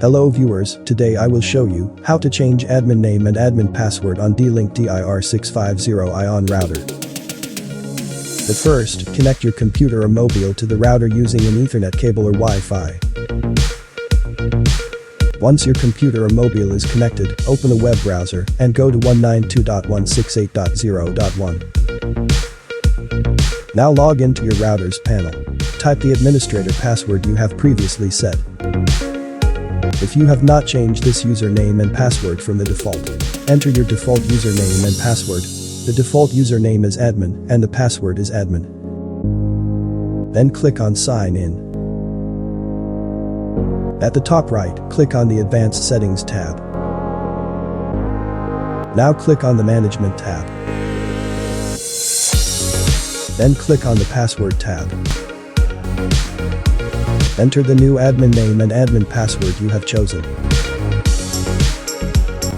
Hello viewers, today I will show you how to change admin name and admin password on dlink DIR-650IN router. But first, connect your computer or mobile to the router using an Ethernet cable or Wi-Fi. Once your computer or mobile is connected, open a web browser and go to 192.168.0.1. Now log into your router's panel. Type the administrator password you have previously set. If you have not changed this username and password from the default, enter your default username and password. The default username is admin and the password is admin. Then click on Sign In. At the top right, click on the Advanced Settings tab. Now click on the Management tab. Then click on the Password tab. Enter the new admin name and admin password you have chosen.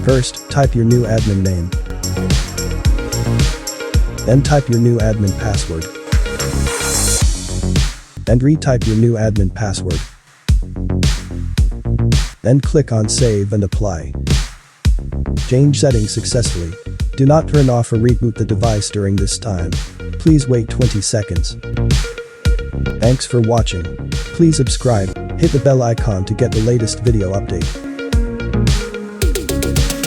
First, type your new admin name. Then type your new admin password. Then retype your new admin password. Then click on Save and Apply. Change settings successfully. Do not turn off or reboot the device during this time. Please wait 20 seconds. Thanks for watching. Please subscribe, hit the bell icon to get the latest video update.